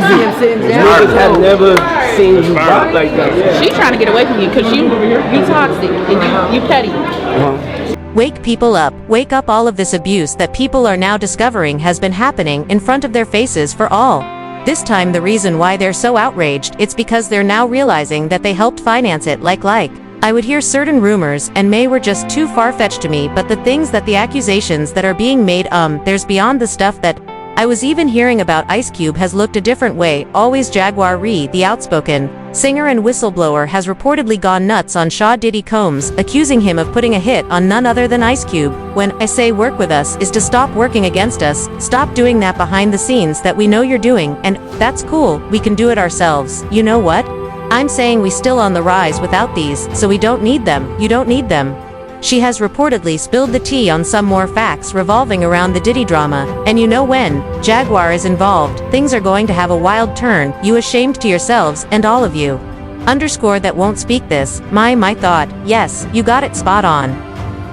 Niggas have never seen you rock like that. She's trying to get away from you because you toxic and you petty. Wake people up, wake up. All of this abuse that people are now discovering has been happening in front of their faces for all. This time the reason why they're so outraged, it's because they're now realizing that they helped finance it. Like I would hear certain rumors and may were just too far-fetched to me, but the things that the accusations that are being made, there's beyond the stuff that I was even hearing about. IceCube has looked a different way. Always Jaguar Wright, the outspoken singer and whistleblower, has reportedly gone nuts on Sean Diddy Combs, accusing him of putting a hit on none other than IceCube. When I say work with us is to stop working against us, stop doing that behind the scenes that we know you're doing, and that's cool, we can do it ourselves. You know what? I'm saying we still on the rise without these, so we don't need them, you don't need them. She has reportedly spilled the tea on some more facts revolving around the Diddy drama, and you know when Jaguar is involved, things are going to have a wild turn. You ashamed to yourselves, and all of you. Underscore that won't speak this, my thought, yes, you got it spot on.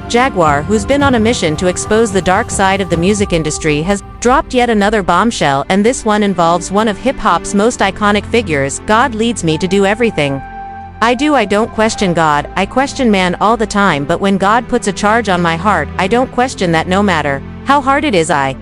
Jaguar, who's been on a mission to expose the dark side of the music industry, has dropped yet another bombshell, and this one involves one of hip-hop's most iconic figures. God leads me to do everything I don't question God, I question man all the time, but when God puts a charge on my heart, I don't question that no matter how hard it is. I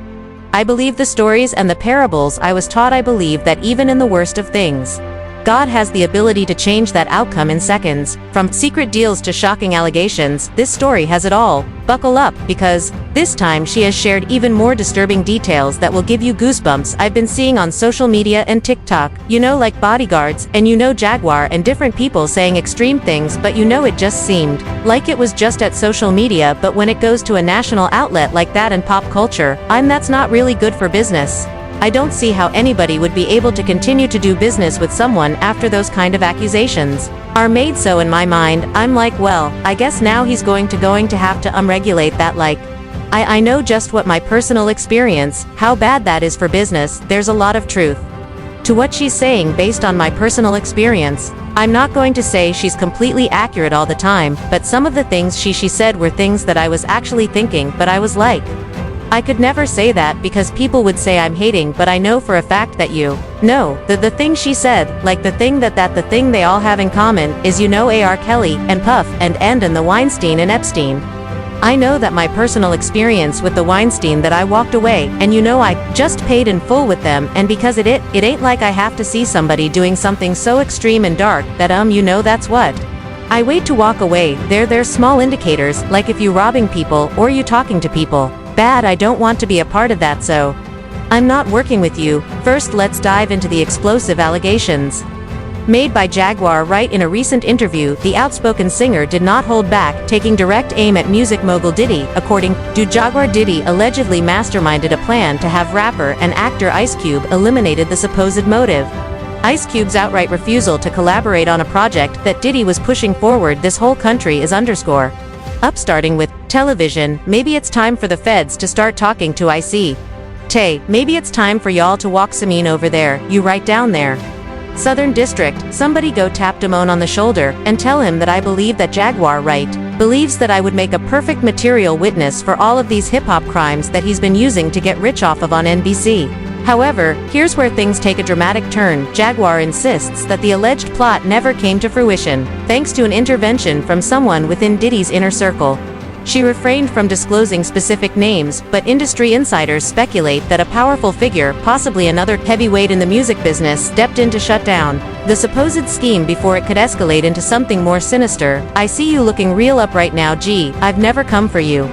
believe the stories and the parables I was taught. I believe that even in the worst of things, God has the ability to change that outcome in seconds. From secret deals to shocking allegations, this story has it all. Buckle up, because this time she has shared even more disturbing details that will give you goosebumps. I've been seeing on social media and TikTok, you know, like bodyguards, and you know Jaguar and different people saying extreme things, but you know it just seemed like it was just at social media. But when it goes to a national outlet like that in pop culture, that's not really good for business. I don't see how anybody would be able to continue to do business with someone after those kind of accusations are made. So in my mind, I'm like, well, I guess now he's going to have to regulate that. Like, I know just what my personal experience, how bad that is for business. There's a lot of truth to what she's saying based on my personal experience. I'm not going to say she's completely accurate all the time, but some of the things she said were things that I was actually thinking, but I was like, I could never say that because people would say I'm hating, but I know for a fact that you know the thing she said, like the thing the thing they all have in common is, you know, R. Kelly and Puff and the Weinstein and Epstein. I know that my personal experience with the Weinstein, that I walked away, and you know, I just paid in full with them, and because it ain't like I have to see somebody doing something so extreme and dark that you know, that's what I wait to walk away. There's small indicators, like if you robbing people or you talking to people bad. I don't want to be a part of that, so I'm not working with you. First, let's dive into the explosive allegations made by Jaguar Wright. In a recent interview, the outspoken singer did not hold back, taking direct aim at music mogul Diddy. According to Jaguar, Diddy allegedly masterminded a plan to have rapper and actor IceCube eliminated the supposed motive. IceCube's outright refusal to collaborate on a project that Diddy was pushing forward. This whole country is underscore up, starting with television. Maybe it's time for the feds to start talking to IC. Tay, maybe it's time for y'all to walk Samin over there, you right down there. Southern District, somebody go tap Damone on the shoulder and tell him that I believe that Jaguar Wright believes that I would make a perfect material witness for all of these hip-hop crimes that he's been using to get rich off of on NBC. However, here's where things take a dramatic turn. Jaguar insists that the alleged plot never came to fruition, thanks to an intervention from someone within Diddy's inner circle. She refrained from disclosing specific names, but industry insiders speculate that a powerful figure, possibly another heavyweight in the music business, stepped in to shut down the supposed scheme before it could escalate into something more sinister. I see you looking real up right now. Gee, I've never come for you.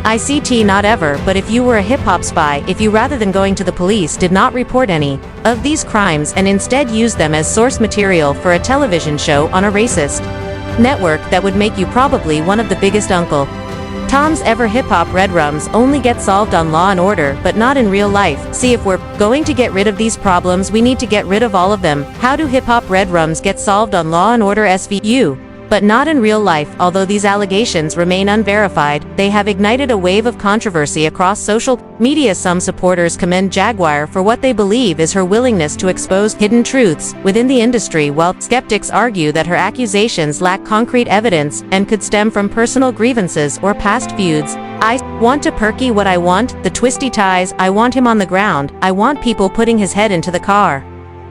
ICT, not ever. But if you were a hip-hop spy, if you, rather than going to the police, did not report any of these crimes and instead used them as source material for a television show on a racist network, that would make you probably one of the biggest Uncle Tom's ever. Hip-hop red rums only get solved on Law and Order, but not in real life. See, if we're going to get rid of these problems, we need to get rid of all of them. How do hip-hop red rums get solved on Law and Order SVU? But not in real life. Although these allegations remain unverified, they have ignited a wave of controversy across social media. Some supporters commend Jaguar for what they believe is her willingness to expose hidden truths within the industry, while skeptics argue that her accusations lack concrete evidence and could stem from personal grievances or past feuds. I want to perky what I want, the twisty ties, I want him on the ground, I want people putting his head into the car.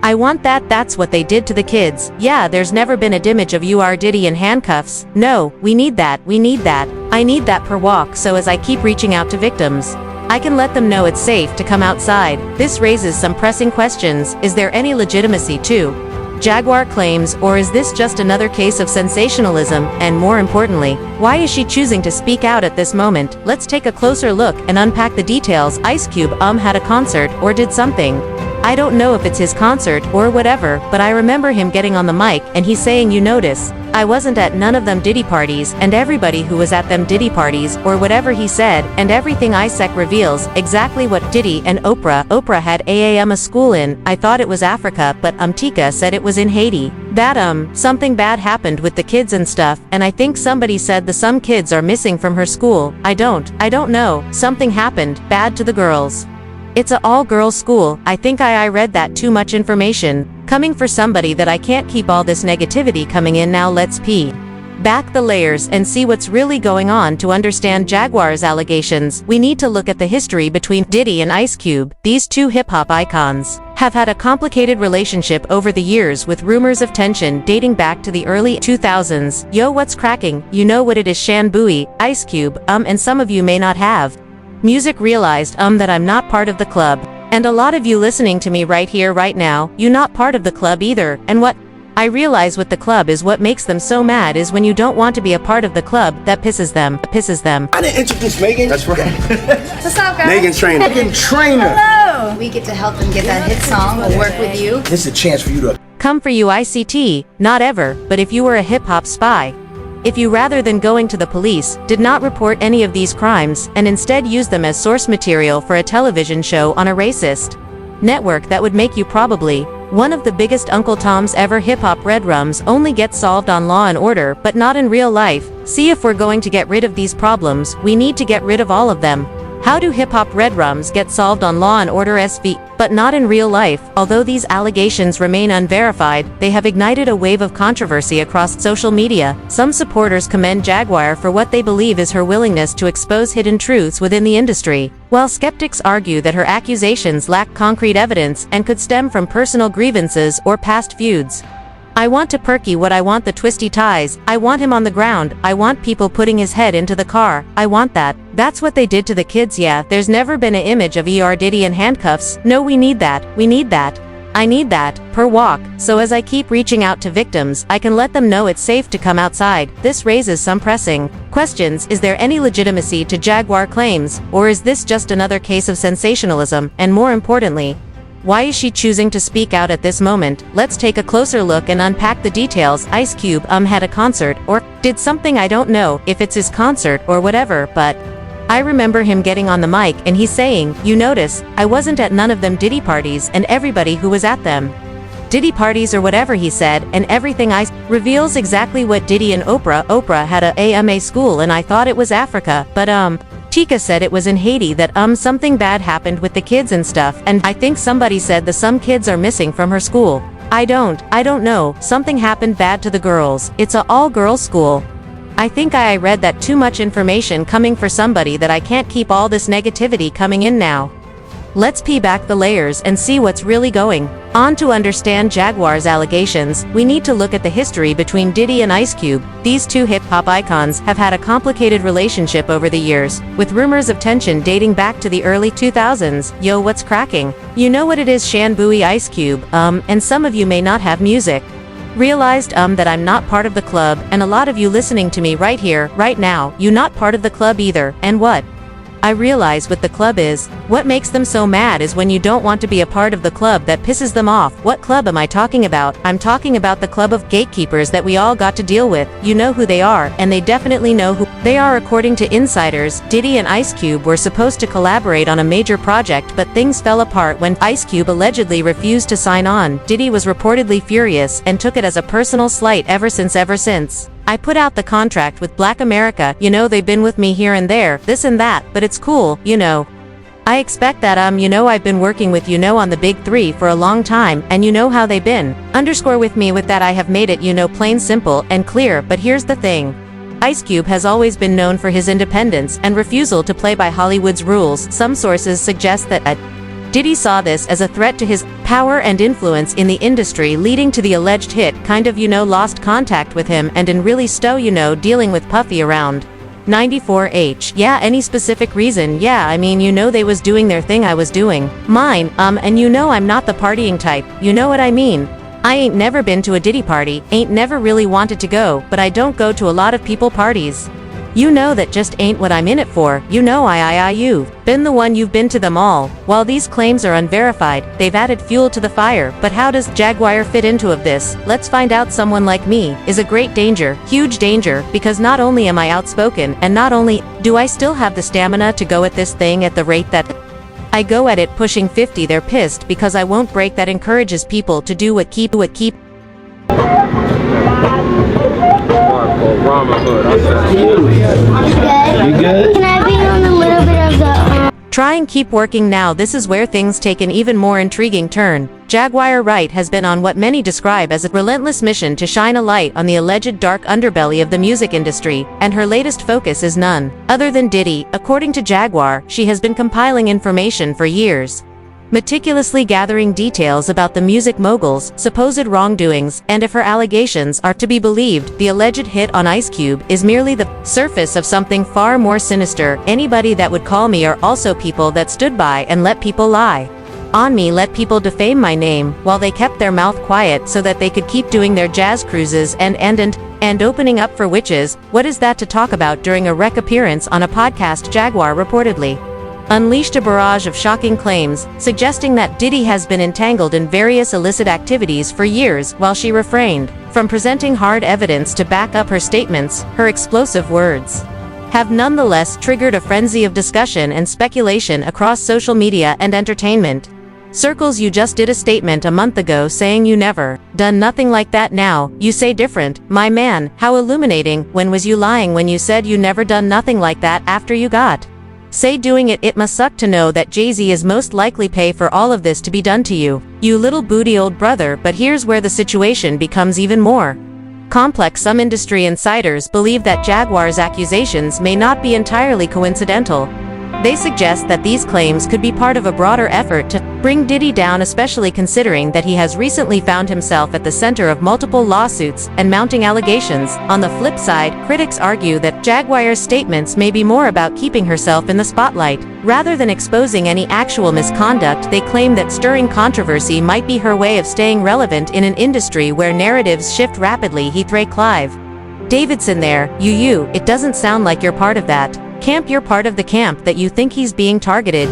I want that. That's what they did to the kids. Yeah, there's never been a image of you are Diddy in handcuffs. No, we need that. We need that. I need that per walk, so as I keep reaching out to victims, I can let them know it's safe to come outside. This raises some pressing questions. Is there any legitimacy to Jaguar claims, or is this just another case of sensationalism? And more importantly, why is she choosing to speak out at this moment? Let's take a closer look and unpack the details. IceCube had a concert or did something. I don't know if it's his concert or whatever, but I remember him getting on the mic and he's saying, you notice, I wasn't at none of them Diddy parties, and everybody who was at them Diddy parties, or whatever he said, and everything IceCube reveals, exactly what Diddy and Oprah had a school in. I thought it was Africa, but Tika said it was in Haiti. That something bad happened with the kids and stuff, and I think somebody said some kids are missing from her school. I don't know, something happened, bad to the girls. It's a all-girls school. I think I read that too much information coming for somebody that I can't keep all this negativity coming in. Now let's peel back the layers and see what's really going on. To understand Jaguar's allegations, we need to look at the history between Diddy and IceCube. These two hip-hop icons have had a complicated relationship over the years, with rumors of tension dating back to the early 2000s. Yo, what's cracking? You know what it is, Sean Diddy, IceCube, and some of you may not have music realized that I'm not part of the club. And a lot of you listening to me right here, right now, you not part of the club either. And what I realize with the club is what makes them so mad is when you don't want to be a part of the club, that pisses them. I didn't introduce Megan. That's right. What's up, guys? Megan Trainer. Megan Trainer. Hello. We get to help them get that hit song. We'll work with you. This is a chance for you to come for you, ICT, not ever, but if you were a hip-hop spy. If you, rather than going to the police, did not report any of these crimes, and instead use them as source material for a television show on a racist network, that would make you probably one of the biggest Uncle Toms ever. Hip-hop red rums only get solved on Law and Order, but not in real life. See, if we're going to get rid of these problems, we need to get rid of all of them. How do hip-hop red rums get solved on Law and Order SV, but not in real life? Although these allegations remain unverified, they have ignited a wave of controversy across social media. Some supporters commend Jaguar for what they believe is her willingness to expose hidden truths within the industry, while skeptics argue that her accusations lack concrete evidence and could stem from personal grievances or past feuds. I want to Perky what I want, the twisty ties. I want him on the ground. I want people putting his head into the car. I want that. That's what they did to the kids. Yeah, there's never been an image of Diddy in handcuffs. No, we need that. We need that. I need that per walk, so as I keep reaching out to victims, I can let them know it's safe to come outside. This raises some pressing questions. Is there any legitimacy to Jaguar claims, or is this just another case of sensationalism? And more importantly, why is she choosing to speak out at this moment? Let's take a closer look and unpack the details. IceCube had a concert or did something. I don't know if it's his concert or whatever, but I remember him getting on the mic and he's saying, you notice, I wasn't at none of them Diddy parties, and everybody who was at them Diddy parties or whatever he said, and everything reveals exactly what Diddy and Oprah had a AMA school, and I thought it was Africa, but Tika said it was in Haiti. That something bad happened with the kids and stuff, and I think somebody said some kids are missing from her school. I don't know, something happened bad to the girls. It's a all-girls school. I think I read that too much information coming for somebody that I can't keep all this negativity coming in now. Let's peel back the layers and see what's really going on. To understand Jaguar's allegations, we need to look at the history between Diddy and IceCube. These two hip-hop icons have had a complicated relationship over the years, with rumors of tension dating back to the early 2000s. Yo, what's cracking? You know what it is, Sean Diddy IceCube, and some of you may not have music realized that I'm not part of the club, and a lot of you listening to me right here, right now, you not part of the club either. And what I realize with the club is, what makes them so mad is when you don't want to be a part of the club, that pisses them off. What club am I talking about? I'm talking about the club of gatekeepers that we all got to deal with. You know who they are, and they definitely know who they are. According to insiders, Diddy and IceCube were supposed to collaborate on a major project, but things fell apart when IceCube allegedly refused to sign on. Diddy was reportedly furious and took it as a personal slight ever since. I put out the contract with Black America, you know, they've been with me here and there, this and that, but it's cool, you know. I expect that, you know, I've been working with, you know, on the big three for a long time, and you know how they've been. Underscore with me with that, I have made it, you know, plain simple and clear. But here's the thing. IceCube has always been known for his independence and refusal to play by Hollywood's rules. Some sources suggest that Diddy saw this as a threat to his power and influence in the industry, leading to the alleged hit, kind of lost contact with him and in really dealing with Puffy around 94H. Yeah, any specific reason? Yeah, I mean, they was doing their thing, I was doing mine, and I'm not the partying type, you know what I mean? I ain't never been to a Diddy party, ain't never really wanted to go, but I don't go to a lot of people parties. That just ain't what I'm in it for, you've been the one, you've been to them all. While these claims are unverified, they've added fuel to the fire, but how does Jaguar fit into of this? Let's find out. Someone like me is a great danger, huge danger, because not only am I outspoken, and not only do I still have the stamina to go at this thing at the rate that I go at it, pushing 50, they're pissed because I won't break. That encourages people to do what keep You good? Can I be on a little bit of the Try and keep working now. This is where things take an even more intriguing turn. Jaguar Wright has been on what many describe as a relentless mission to shine a light on the alleged dark underbelly of the music industry, and her latest focus is none other than Diddy. According to Jaguar, she has been compiling information for years, meticulously gathering details about the music mogul's supposed wrongdoings, and if her allegations are to be believed, the alleged hit on IceCube is merely the surface of something far more sinister. Anybody that would call me are also people that stood by and let people lie on me, let people defame my name, while they kept their mouth quiet so that they could keep doing their jazz cruises and opening up for witches. What is that to talk about? During a rec appearance on a podcast, Jaguar reportedly unleashed a barrage of shocking claims, suggesting that Diddy has been entangled in various illicit activities for years. While she refrained from presenting hard evidence to back up her statements, her explosive words have nonetheless triggered a frenzy of discussion and speculation across social media and entertainment circles. You just did a statement a month ago saying you never done nothing like that. Now you say different. My man, how illuminating. When was you lying when you said you never done nothing like that after you got say doing it? It must suck to know that Jay-Z is most likely pay for all of this to be done to you, you little booty old brother. But here's where the situation becomes even more complex. Some industry insiders believe that Jaguar's accusations may not be entirely coincidental. They suggest that these claims could be part of a broader effort to bring Diddy down, especially considering that he has recently found himself at the center of multiple lawsuits and mounting allegations. On the flip side, critics argue that Jaguar's statements may be more about keeping herself in the spotlight rather than exposing any actual misconduct. They claim that stirring controversy might be her way of staying relevant in an industry where narratives shift rapidly. Heathray Clive Davidson there, it doesn't sound like you're part of that camp. You're part of the camp that you think he's being targeted.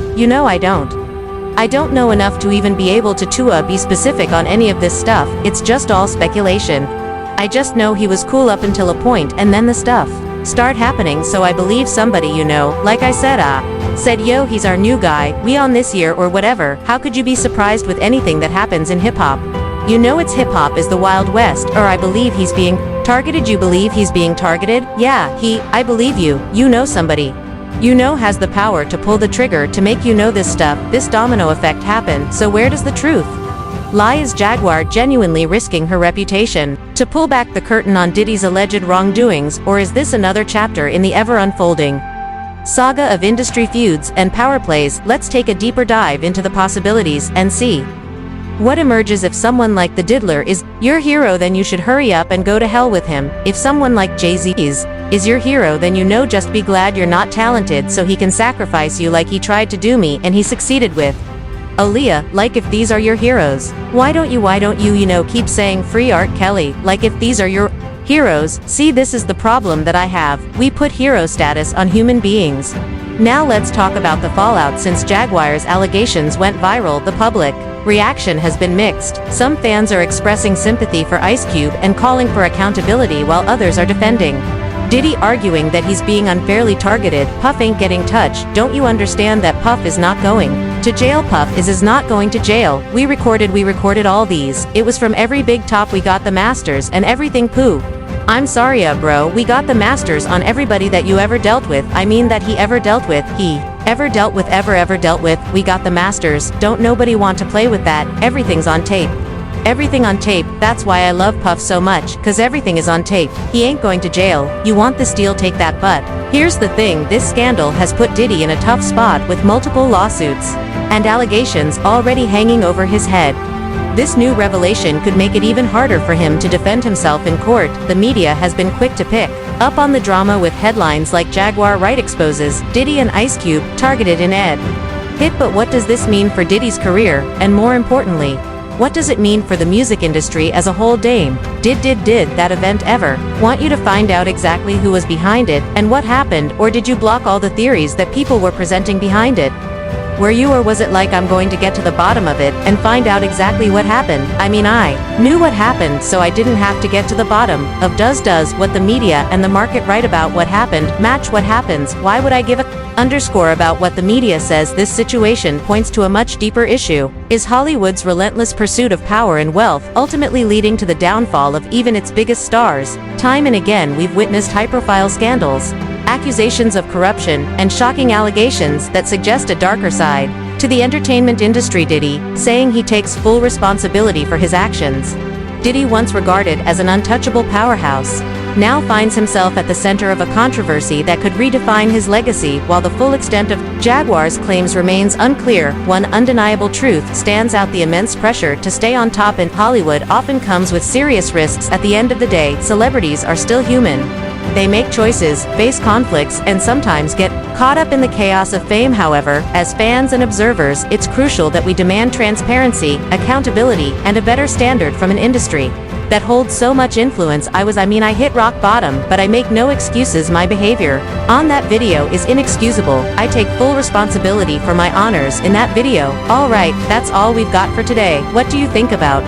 I don't know enough to even be able to be specific on any of this stuff. It's just all speculation. I just know he was cool up until a point, and then the stuff start happening, so I believe somebody like I said yo, he's our new guy, we on this year or whatever. How could you be surprised with anything that happens in hip-hop? It's hip-hop is the Wild West. Or I believe he's being targeted. You believe he's being targeted? Yeah, I believe you. Somebody has the power to pull the trigger to make this stuff, this domino effect happen. So where does the truth lie? Is Jaguar genuinely risking her reputation to pull back the curtain on Diddy's alleged wrongdoings, or is this another chapter in the ever-unfolding saga of industry feuds and power plays? Let's take a deeper dive into the possibilities and see what emerges. If someone like the Diddler is your hero, then you should hurry up and go to hell with him. If someone like Jay-Z is your hero, then just be glad you're not talented, so he can sacrifice you like he tried to do me and he succeeded with Aaliyah. Like, if these are your heroes, why don't you keep saying free R. Kelly? Like, if these are your heroes, see, this is the problem that I have. We put hero status on human beings. Now let's talk about the fallout. Since Jaguar's allegations went viral, the public reaction has been mixed. Some fans are expressing sympathy for IceCube and calling for accountability, while others are defending Diddy, arguing that he's being unfairly targeted. Puff ain't getting touched. Don't you understand that Puff is not going to jail? Puff is not going to jail. We recorded all these. It was from every big top. We got the masters and everything. Pooh. I'm sorry, bro. We got the masters on everybody that you ever dealt with. I mean that he ever dealt with. Ever dealt with. We got the masters. Don't nobody want to play with that. Everything's on tape. Everything on tape. That's why I love Puff so much, cause everything is on tape. He ain't going to jail. You want this deal? Take that. But here's the thing, this scandal has put Diddy in a tough spot with multiple lawsuits and allegations already hanging over his head. This new revelation could make it even harder for him to defend himself in court. The media has been quick to pick up on the drama with headlines like Jaguar Wright exposes Diddy and IceCube targeted in Ed. Hit. But what does this mean for Diddy's career, and more importantly, what does it mean for the music industry as a whole? Did that event ever? Want you to find out exactly who was behind it and what happened, or did you block all the theories that people were presenting behind it? Were you, or was it like I'm going to get to the bottom of it and find out exactly what happened? I mean, I knew what happened, so I didn't have to get to the bottom of does what the media and the market write about what happened match what happens? Why would I give a underscore about what the media says? This situation points to a much deeper issue. Is Hollywood's relentless pursuit of power and wealth ultimately leading to the downfall of even its biggest stars? Time and again we've witnessed high-profile scandals, accusations of corruption, and shocking allegations that suggest a darker side to the entertainment industry. Diddy, saying he takes full responsibility for his actions. Diddy, once regarded as an untouchable powerhouse, now finds himself at the center of a controversy that could redefine his legacy. While the full extent of Jaguar's claims remains unclear, one undeniable truth stands out: the immense pressure to stay on top in Hollywood often comes with serious risks. At the end of the day, celebrities are still human. They make choices, face conflicts, and sometimes get caught up in the chaos of fame. However, as fans and observers, it's crucial that we demand transparency, accountability, and a better standard from an industry that holds so much influence. I hit rock bottom, but I make no excuses. My behavior on that video is inexcusable. I take full responsibility for my honors in that video. Alright, that's all we've got for today. What do you think about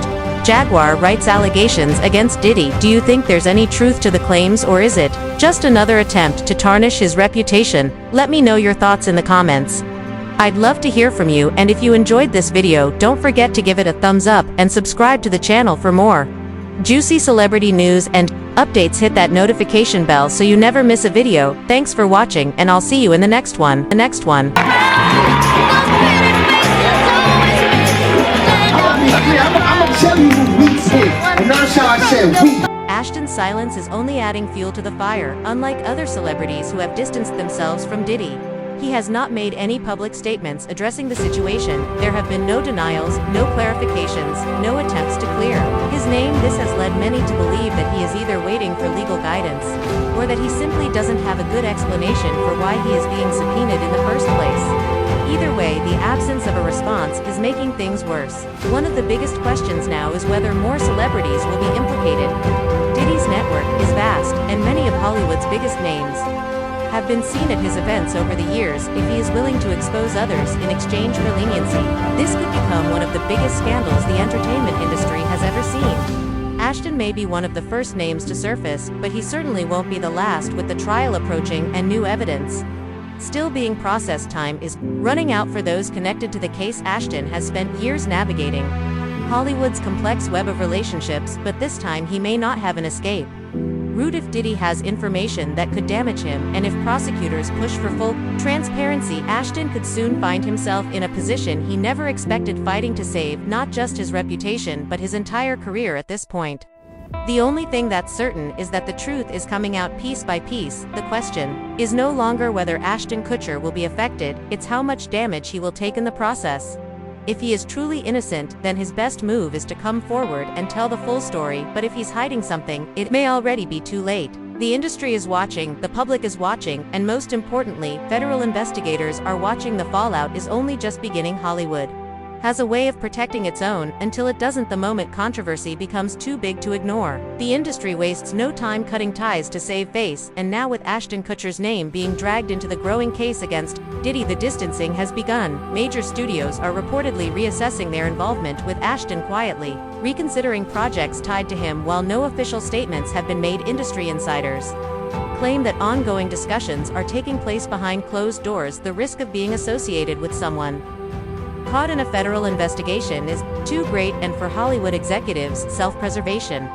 Jaguar Wright's allegations against Diddy? Do you think there's any truth to the claims, or is it just another attempt to tarnish his reputation? Let me know your thoughts in the comments. I'd love to hear from you, and if you enjoyed this video, don't forget to give it a thumbs up and subscribe to the channel for more juicy celebrity news and updates. Hit that notification bell so you never miss a video. Thanks for watching, and I'll see you in the next one. Ashton's silence is only adding fuel to the fire. Unlike other celebrities who have distanced themselves from Diddy, he has not made any public statements addressing the situation. There have been no denials, no clarifications, no attempts to clear his name. This has led many to believe that he is either waiting for legal guidance, or that he simply doesn't have a good explanation for why he is being subpoenaed in the first place. Either way, the absence of a response is making things worse. One of the biggest questions now is whether more celebrities will be implicated. Diddy's network is vast, and many of Hollywood's biggest names have been seen at his events over the years. If he is willing to expose others in exchange for leniency, this could become one of the biggest scandals the entertainment industry has ever seen. Ashton may be one of the first names to surface, but he certainly won't be the last. With the trial approaching and new evidence still being processed, time is running out for those connected to the case. Ashton has spent years navigating Hollywood's complex web of relationships, but this time he may not have an escape route if Diddy has information that could damage him, and if prosecutors push for full transparency, Ashton could soon find himself in a position he never expected, fighting to save not just his reputation but his entire career at this point. The only thing that's certain is that the truth is coming out piece by piece. The question is no longer whether Ashton Kutcher will be affected, it's how much damage he will take in the process. If he is truly innocent, then his best move is to come forward and tell the full story, but if he's hiding something, it may already be too late. The industry is watching, the public is watching, and most importantly, federal investigators are watching. The fallout is only just beginning. Hollywood has a way of protecting its own until it doesn't. The moment controversy becomes too big to ignore, the industry wastes no time cutting ties to save face, and now with Ashton Kutcher's name being dragged into the growing case against Diddy, the distancing has begun. Major studios are reportedly reassessing their involvement with Ashton, quietly reconsidering projects tied to him. While no official statements have been made, industry insiders claim that ongoing discussions are taking place behind closed doors. The risk of being associated with someone caught in a federal investigation is too great, and for Hollywood executives, self-preservation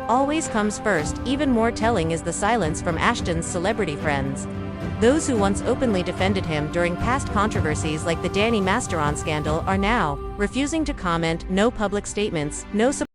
always comes first. Even more telling is the silence from Ashton's celebrity friends. Those who once openly defended him during past controversies like the Danny Masteron scandal are now refusing to comment. No public statements, no support